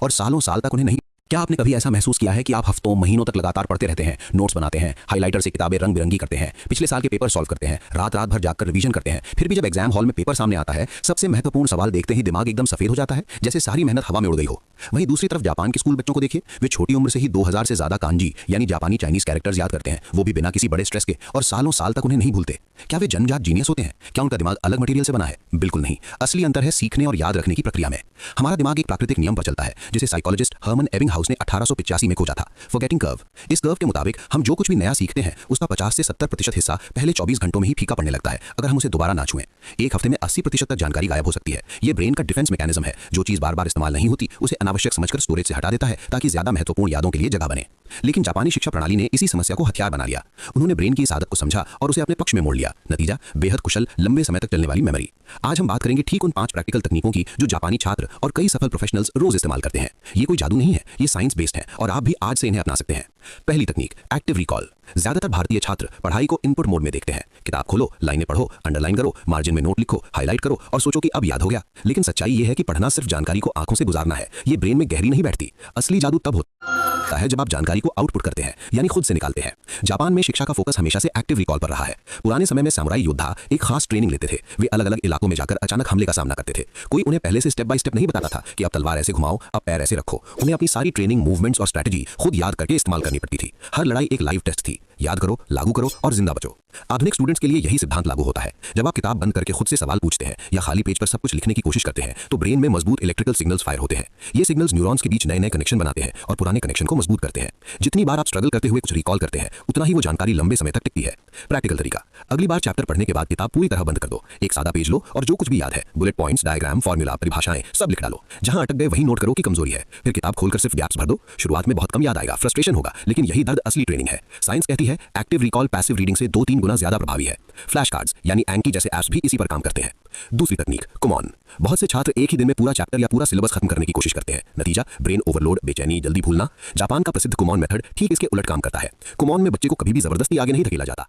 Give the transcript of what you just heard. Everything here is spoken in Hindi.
और सालों साल तक उन्हें नहीं। क्या आपने कभी ऐसा महसूस किया है कि आप हफ्तों महीनों तक लगातार पढ़ते रहते हैं, नोट्स बनाते हैं, हाइलाइटर से किताबें रंग बिरंगी करते हैं, पिछले साल के पेपर सॉल्व करते हैं, रात रात भर जाकर रिवीजन करते हैं, फिर भी जब एग्जाम हॉल में पेपर सामने आता है, सबसे महत्वपूर्ण सवाल देखते ही दिमाग एकदम सफेद हो जाता है, जैसे सारी मेहनत हवा में उड़ गई हो। वहीं दूसरी तरफ जापान के स्कूल बच्चों को देखिए, वे छोटी उम्र से ही 2000 से ज्यादा कांजी यानी जापानी चाइनीज कैरेक्टर्स याद करते हैं, वो भी बिना किसी बड़े स्ट्रेस के, और सालों साल तक उन्हें नहीं भूलते। क्या वे जन्मजात जीनियस होते हैं? क्या उनका दिमाग अलग मटेरियल से बना है? बिल्कुल नहीं। असली अंतर है सीखने और याद रखने की प्रक्रिया में। हमारा दिमाग एक प्राकृतिक नियम पर चलता है, जिसे साइकोलॉजिस्ट हर्मन एबिंगहाउस ने 1885 में खोजा था, फॉरगेटिंग कर्व। इस कर्व के मुताबिक हम जो कुछ भी नया सीखते हैं उसका 50 से 70% हिस्सा पहले 24 घंटों में ही फीका पड़ने लगता है अगर हम उसे दोबारा ना छुएं। एक हफ्ते में 80% तक जानकारी गायब हो सकती है। ये ब्रेन का डिफेंस मैकेनिज्म है, जो चीज बार बार इस्तेमाल नहीं होती उसे अनावश्यक समझकर स्टोरेज से हटा देता है ताकि ज्यादा महत्वपूर्ण यादों के लिए जगह बने। लेकिन जापानी शिक्षा प्रणाली ने इसी समस्या को हथियार बना लिया। उन्होंने ब्रेन की इस आदत को समझा और उसे अपने पक्ष में मोड़ लिया। नतीजा, बेहद कुशल, लंबे समय तक चलने वाली मेमोरी। आज हम बात करेंगे ठीक उन 5 प्रैक्टिकल तकनीकों की जो जापानी छात्र और कई सफल प्रोफेशनल्स रोज इस्तेमाल करते हैं। ये कोई जादू नहीं है, ये साइंस बेस्ड है और आप भी आज से इन्हें अपना सकते हैं। पहली तकनीक, एक्टिव रिकॉल। ज्यादातर भारतीय छात्र पढ़ाई को इनपुट मोड में देखते हैं। किताब खोलो, लाइनें पढ़ो, अंडरलाइन करो, मार्जिन में नोट लिखो, हाईलाइट करो और सोचो कि अब याद हो गया। लेकिन सच्चाई ये है कि पढ़ना सिर्फ जानकारी को आंखों से गुजारना है, ये ब्रेन में गहरी नहीं बैठती। असली जादू तब होता है जब आप जानकारी को आउटपुट करते हैं, यानी खुद से निकालते हैं। जापान में शिक्षा का फोकस हमेशा से एक्टिव रिकॉल पर रहा है। पुराने समय में सामुराई योद्धा एक खास ट्रेनिंग लेते थे। वे अलग अलग इलाकों में जाकर अचानक हमले का सामना करते थे। कोई उन्हें पहले से स्टेप बाय स्टेप नहीं बताता था कि अब तलवार ऐसे घुमाओ, अब पैर ऐसे रखो। उन्हें अपनी सारी ट्रेनिंग, मूवमेंट्स और स्ट्रेटजी खुद याद करके इस्तेमाल करनी पड़ती थी। हर लड़ाई एक लाइव टेस्ट थी। याद करो, लागू करो और जिंदा बचो। आधुनिक स्टूडेंट्स के लिए यही सिद्धांत लागू होता है। जब आप किताब बंद करके खुद से सवाल पूछते हैं या खाली पेज पर सब कुछ लिखने की कोशिश करते हैं, तो ब्रेन में मजबूत इलेक्ट्रिकल सिग्नल्स फायर होते हैं। ये सिग्नल्स न्यूरॉन्स के बीच नए नए कनेक्शन बनाते हैं और पुराने कनेक्शन को मजबूत करते हैं। जितनी बार आप स्ट्रगल करते हुए कुछ रिकॉल करते हैं, उतना ही वो जानकारी लंबे समय तक टिकती है। प्रैक्टिकल तरीका, अगली बार चैप्टर पढ़ने के बाद किताब पूरी तरह बंद कर दो। एक सादा पेज लो और जो कुछ भी याद है, बुलेट पॉइंट्स, डायग्राम, फॉर्मूला, परिभाषाएं, सब लिख डालो। जहां अटक गए वही नोट करो कि कमजोरी है। फिर किताब खोलकर सिर्फ गैप्स भर दो। शुरुआत में बहुत कम याद आएगा, फ्रस्ट्रेशन होगा, लेकिन यही दर्द असली ट्रेनिंग है। साइंस कहती है एक्टिव रिकॉल पैसिव रीडिंग से 2-3 गुना ज्यादा प्रभावी है। फ्लैश कार्ड्स यानी एंकी जैसे ऐप्स भी इसी पर काम करते हैं। दूसरी तकनीक, कुमोन। बहुत से छात्र एक ही दिन में पूरा चैप्टर या पूरा सिलेबस खत्म करने की कोशिश करते हैं। नतीजा, ब्रेन ओवरलोड, बेचैनी, जल्दी भूलना। जापान का प्रसिद्ध कुमोन मेथड ठीक इसके उलट काम करता है। कुमोन में बच्चे को कभी भी जबरदस्ती आगे नहीं धकेला जाता।